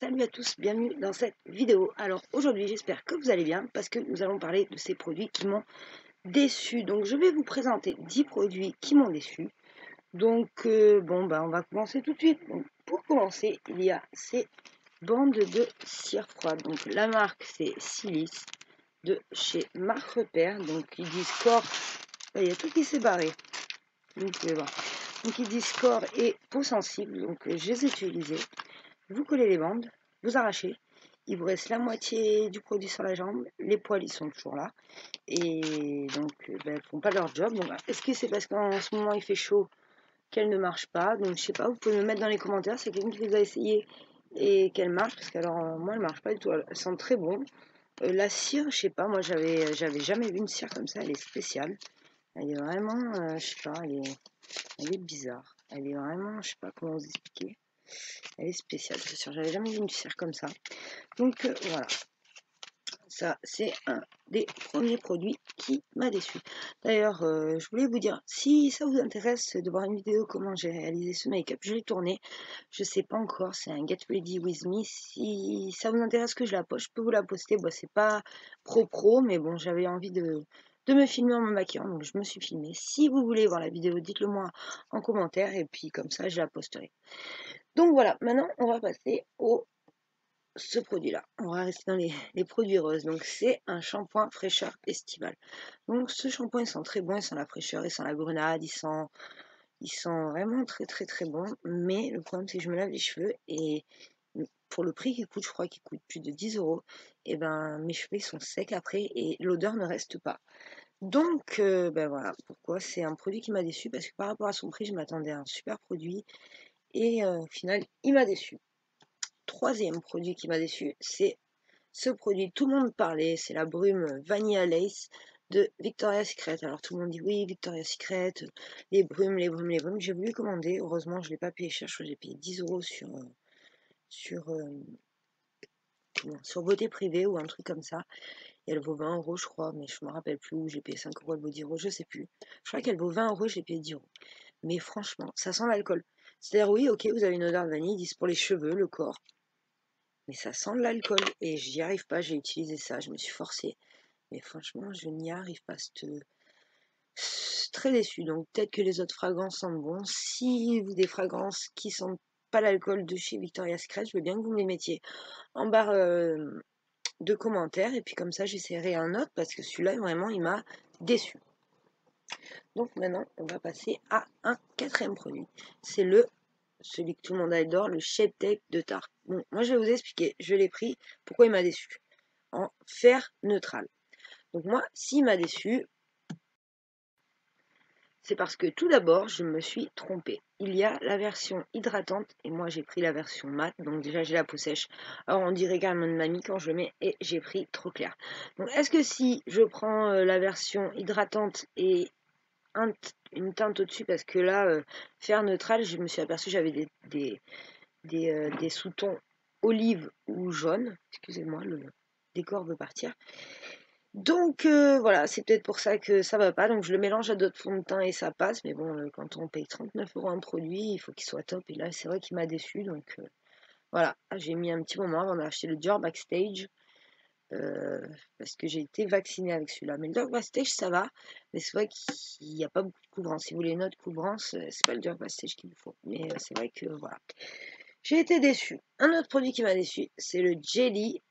Salut à tous, bienvenue dans cette vidéo. Alors aujourd'hui j'espère que vous allez bien parce que nous allons parler de ces produits qui m'ont déçu. Donc je vais vous présenter 10 produits qui m'ont déçu. Donc on va commencer tout de suite. Donc, pour commencer, il y a ces bandes de cire froide. Donc la marque c'est Silice de chez Marc Repère. Donc ils disent corps, il y a tout qui s'est barré. Donc vous pouvez voir. Donc ils disent corps et peau sensible. Donc je les ai utilisés. Vous collez les bandes, vous arrachez, il vous reste la moitié du produit sur la jambe, les poils ils sont toujours là, et donc elles font pas leur job. Donc, est-ce que c'est parce qu'en ce moment il fait chaud qu'elles ne marchent pas? Donc je sais pas, vous pouvez me mettre dans les commentaires, c'est quelqu'un qui les a essayées et qu'elles marchent, parce que moi elles marchent pas du tout, elles sentent très bon. La cire, je sais pas, moi j'avais jamais vu une cire comme ça, elle est spéciale, elle est vraiment, je sais pas, elle est bizarre, elle est vraiment, je sais pas comment vous expliquer. Elle est spéciale, je suis sûre, j'avais jamais vu une cire comme ça. Donc voilà, ça c'est un des premiers produits qui m'a déçu. D'ailleurs, je voulais vous dire, si ça vous intéresse de voir une vidéo comment j'ai réalisé ce make-up, je l'ai tourné, je sais pas encore, c'est un Get Ready With Me. Si ça vous intéresse que je la poste, je peux vous la poster. Bon, c'est pas pro, mais bon, j'avais envie de me filmer en me maquillant, donc je me suis filmée. Si vous voulez voir la vidéo, dites-le moi en commentaire, et puis comme ça, je la posterai. Donc voilà, maintenant on va passer au ce produit-là. On va rester dans les produits roses. Donc c'est un shampoing fraîcheur estival. Donc ce shampoing il sent très bon, il sent la fraîcheur, il sent la grenade, il sent vraiment très bon. Mais le problème c'est que je me lave les cheveux et pour le prix qu'il coûte, je crois qu'il coûte plus de 10 euros, et ben mes cheveux ils sont secs après et l'odeur ne reste pas. Donc voilà pourquoi c'est un produit qui m'a déçu, parce que par rapport à son prix je m'attendais à un super produit et au final il m'a déçu. Troisième produit qui m'a déçu, c'est ce produit. Tout le monde parlait, c'est la brume Vanilla Lace de Victoria's Secret. Alors tout le monde dit oui, Victoria's Secret, les brumes, les brumes, les brumes. J'ai voulu commander, heureusement je ne l'ai pas payé cher, je crois que j'ai payé 10 euros sur, sur Beauté Privée ou un truc comme ça. Et elle vaut 20 euros je crois, mais je me rappelle plus où j'ai payé 5 euros, elle vaut 10 euros, je sais plus. Je crois qu'elle vaut 20 euros, j'ai payé 10 euros. Mais franchement, ça sent l'alcool. C'est-à-dire oui, ok, vous avez une odeur de vanille, ils disent pour les cheveux, le corps. Mais ça sent de l'alcool et j'y arrive pas, j'ai utilisé ça, je me suis forcée. Mais franchement, je n'y arrive pas. Très déçue. Donc peut-être que les autres fragrances sentent bon. Si vous des fragrances qui sentent pas l'alcool de chez Victoria's Secret, je veux bien que vous me les mettiez en barre de commentaires. Et puis comme ça, j'essaierai un autre parce que celui-là, vraiment, il m'a déçu. Donc maintenant, on va passer à un quatrième produit. C'est celui que tout le monde adore, le Shape Tape de Tarte. Bon, moi je vais vous expliquer. Je l'ai pris. Pourquoi il m'a déçu? En fer neutral. Donc moi, s'il m'a déçu, c'est parce que tout d'abord, je me suis trompée. Il y a la version hydratante et moi j'ai pris la version mat, donc déjà j'ai la peau sèche. Alors on dirait carrément de mamie quand je le mets et j'ai pris trop clair. Donc est-ce que si je prends la version hydratante et une teinte au-dessus, parce que là, fer neutral, je me suis aperçue que j'avais des sous-tons olive ou jaune. Excusez-moi, le décor veut partir. Donc voilà, c'est peut-être pour ça que ça va pas. Donc je le mélange à d'autres fonds de teint et ça passe. Mais bon, quand on paye 39 euros un produit, il faut qu'il soit top. Et là, c'est vrai qu'il m'a déçu. Donc voilà, j'ai mis un petit moment avant d'acheter le Dior Backstage. Parce que j'ai été vaccinée avec celui-là. Mais le Dior Backstage, ça va. Mais c'est vrai qu'il n'y a pas beaucoup de couvrance. Si vous voulez une autre couvrance, c'est pas le Dior Backstage qu'il vous faut. Mais c'est vrai que voilà. J'ai été déçue. Un autre produit qui m'a déçu, c'est le Jelly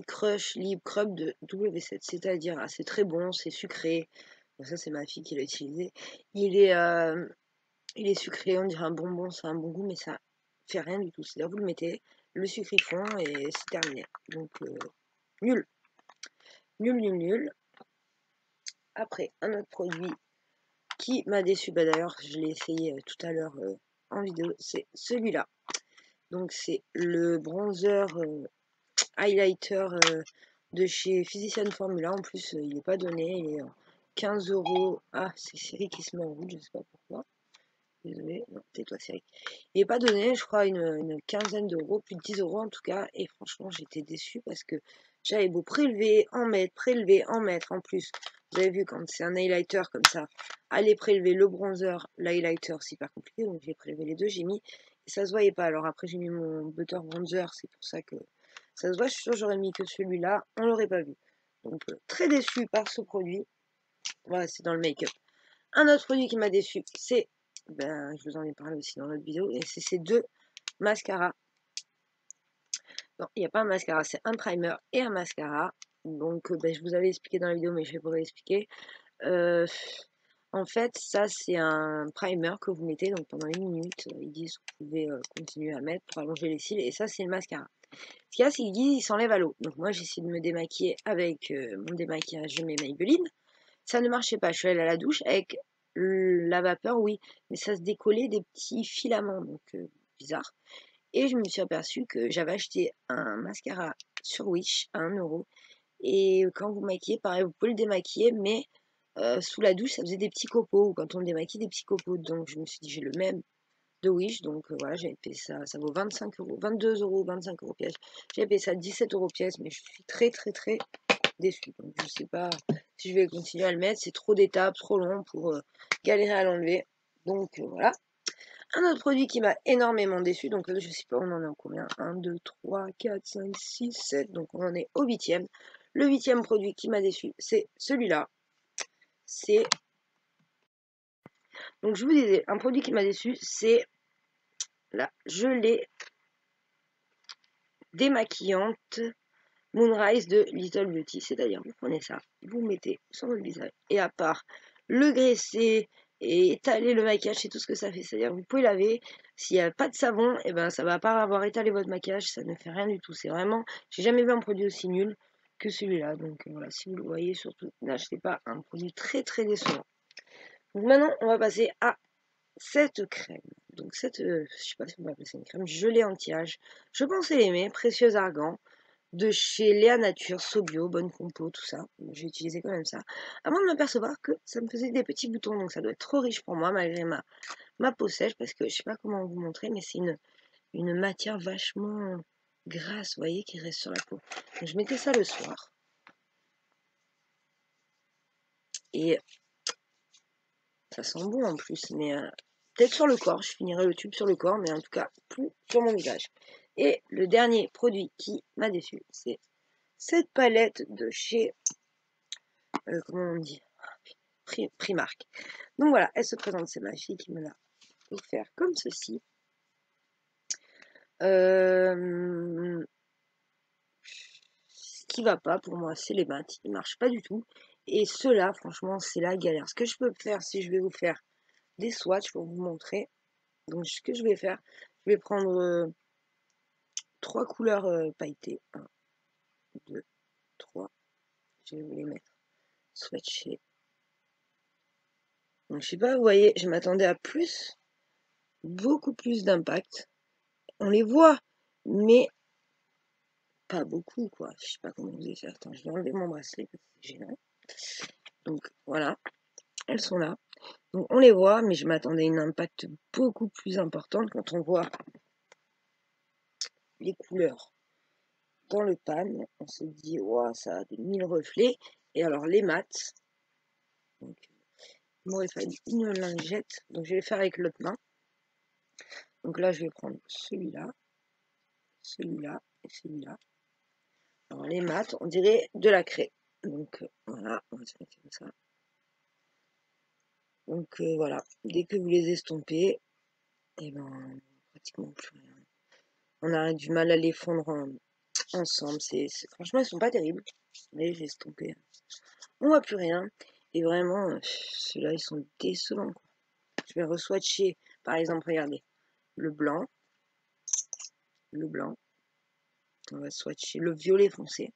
Crush Lip Crub de W7, c'est-à-dire c'est très bon, c'est sucré. Bon, ça c'est ma fille qui l'a utilisé. Il est, euh, il est sucré, on dirait un bonbon, ça a un bon goût, mais ça fait rien du tout. C'est-à-dire vous le mettez, le sucre il fond et c'est terminé. Donc nul, nul. Après un autre produit qui m'a déçu, bah d'ailleurs je l'ai essayé tout à l'heure en vidéo, c'est celui-là. Donc c'est le bronzer highlighter de chez Physician Formula. En plus, il n'est pas donné. Il est 15 euros. Ah, c'est Cyril qui se met en route, je ne sais pas pourquoi. Désolé, non, tais-toi Cyril. Il n'est pas donné, je crois, une quinzaine d'euros, plus de 10 euros en tout cas. Et franchement, j'étais déçue parce que J'avais beau prélever, en mettre en plus. Vous avez vu, quand c'est un highlighter comme ça, aller prélever le bronzer, l'highlighter, c'est hyper compliqué. Donc j'ai prélevé les deux, j'ai mis. Et ça se voyait pas. Alors après, j'ai mis mon butter bronzer, c'est pour ça que ça se voit. Je suis sûre que j'aurais mis que celui-là, on l'aurait pas vu. Donc très déçu par ce produit. Voilà, c'est dans le make-up. Un autre produit qui m'a déçu, c'est, ben, je vous en ai parlé aussi dans notre vidéo, et c'est ces deux mascaras. Non, il n'y a pas un mascara, c'est un primer et un mascara. Donc, ben, je vous avais expliqué dans la vidéo, mais je vais pas vous l'expliquer. Euh, En fait, ça, c'est un primer que vous mettez donc pendant une minute. Ils disent que vous pouvez continuer à mettre pour allonger les cils. Et ça, c'est le mascara. Ce qu'il y a, c'est qu'ils disent qu'il s'enlève à l'eau. Donc, moi, j'essaie de me démaquiller avec mon démaquillage de mes Maybelline. Ça ne marchait pas. Je suis allée à la douche avec la vapeur, oui. Mais ça se décollait des petits filaments. Donc, bizarre. Et je me suis aperçue que j'avais acheté un mascara sur Wish à 1 €. Et quand vous maquillez, pareil, vous pouvez le démaquiller, mais sous la douche, ça faisait des petits copeaux. Ou quand on le démaquille, des petits copeaux. Donc je me suis dit, j'ai le même de Wish. Donc voilà, j'avais payé ça. Ça vaut 25 €, 22 €, 25 € pièce. J'avais payé ça 17 € pièce, mais je suis très très très déçue. Donc je sais pas si je vais continuer à le mettre. C'est trop d'étapes, trop long pour galérer à l'enlever. Donc voilà. Un autre produit qui m'a énormément déçu, donc je sais pas, on en est en combien? 1, 2, 3, 4, 5, 6, 7, donc on en est au 8e. Le 8e produit qui m'a déçu, c'est celui-là. C'est, donc je vous disais, un produit qui m'a déçu, c'est la gelée démaquillante Moonrise de Little Beauty. C'est-à-dire, vous prenez ça, vous mettez sur votre visage, et à part le graisser et étaler le maquillage, c'est tout ce que ça fait. C'est-à-dire, vous pouvez laver, s'il n'y a pas de savon, et ben ça va pas avoir étalé votre maquillage, ça ne fait rien du tout. C'est vraiment, j'ai jamais vu un produit aussi nul que celui-là. Donc voilà, si vous le voyez, surtout, n'achetez pas un produit très très décevant. Donc maintenant, on va passer à cette crème. Donc cette, je sais pas si on va appeler ça une crème, gelée anti-âge. Je pensais l'aimer, précieux argan de chez Léa Nature, Sobio, Bonne Compo, tout ça. J'ai utilisé quand même ça. Avant de m'apercevoir que ça me faisait des petits boutons, donc ça doit être trop riche pour moi, malgré ma peau sèche, parce que je sais pas comment vous montrer, mais c'est une matière vachement grasse, vous voyez, qui reste sur la peau. Donc, je mettais ça le soir. Et ça sent bon en plus, mais peut-être sur le corps, je finirai le tube sur le corps, mais en tout cas, plus sur mon visage. Et le dernier produit qui m'a déçu, c'est cette palette de chez, comment on dit, Primark. Donc voilà, elle se présente, c'est ma fille qui me l'a offert comme ceci. Ce qui va pas pour moi, c'est les mats, ils marchent pas du tout. Et ceux-là, franchement, c'est la galère. Ce que je peux faire, si je vais vous faire des swatchs pour vous montrer. Donc ce que je vais faire, je vais prendre 3 couleurs pailletées. 1, 2, 3. Je vais vous les mettre swatchés. Donc je sais pas, vous voyez, je m'attendais à plus, beaucoup plus d'impact. On les voit, mais pas beaucoup, quoi. Je sais pas comment vous allez faire. Attends, je vais enlever mon bracelet parce que c'est gênant. Donc voilà, elles sont là. Donc on les voit, mais je m'attendais à un impact beaucoup plus important quand on voit les couleurs dans le pan. On se dit, wow, ça a des 1000 reflets. Et alors les mats, donc il m'aurait fallu une lingette. Donc je vais le faire avec l'autre main. Donc là, je vais prendre celui-là, celui-là et celui-là. Alors les mats, on dirait de la craie. Donc voilà, on va se mettre comme ça. Donc voilà, dès que vous les estompez, et ben pratiquement plus rien. On a du mal à les fondre ensemble. Franchement, ils sont pas terribles. Mais j'ai estompé. On voit plus rien. Et vraiment, ceux-là, ils sont décevants, quoi. Je vais re-swatcher, par exemple, regardez, le blanc. Le blanc. On va swatcher le violet foncé.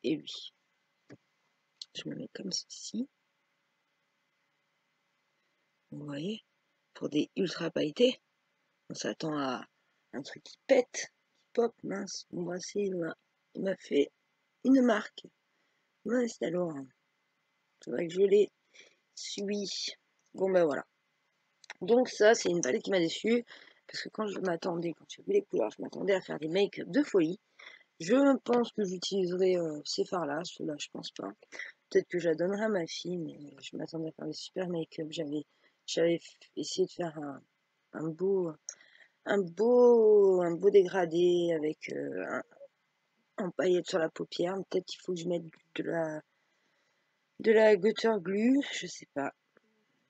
Et lui. Je me mets comme ceci. Vous voyez, pour des ultra pailletés, on s'attend à un truc qui pète, qui pop, mince. Mon bracelet, il m'a fait une marque. Mince alors. C'est vrai que je les suis. Bon ben voilà. Donc ça, c'est une palette qui m'a déçue. Parce que quand j'ai vu les couleurs, je m'attendais à faire des make-up de folie. Je pense que j'utiliserai ces fards-là, ceux-là, je pense pas. Peut-être que je la donnerai à ma fille, mais je m'attendais à faire des super make-up. J'avais essayé de faire un beau, un beau dégradé avec en paillettes sur la paupière. Peut-être qu'il faut que je mette de la glitter glue, je sais pas.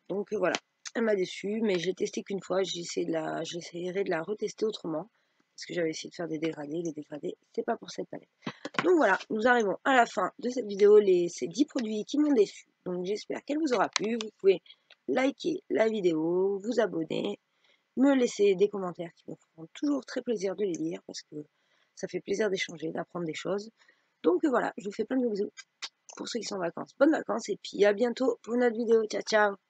Donc voilà, elle m'a déçue, mais j'ai testé qu'une fois. J'essaierai de la retester autrement parce que j'avais essayé de faire des dégradés. Les dégradés, c'est pas pour cette palette. Donc voilà, nous arrivons à la fin de cette vidéo, ces 10 produits qui m'ont déçu. Donc j'espère qu'elle vous aura plu. Vous pouvez liker la vidéo, vous abonner, me laisser des commentaires qui me feront toujours très plaisir de les lire parce que ça fait plaisir d'échanger, d'apprendre des choses. Donc voilà, je vous fais plein de bisous pour ceux qui sont en vacances. Bonnes vacances et puis à bientôt pour une autre vidéo. Ciao ciao.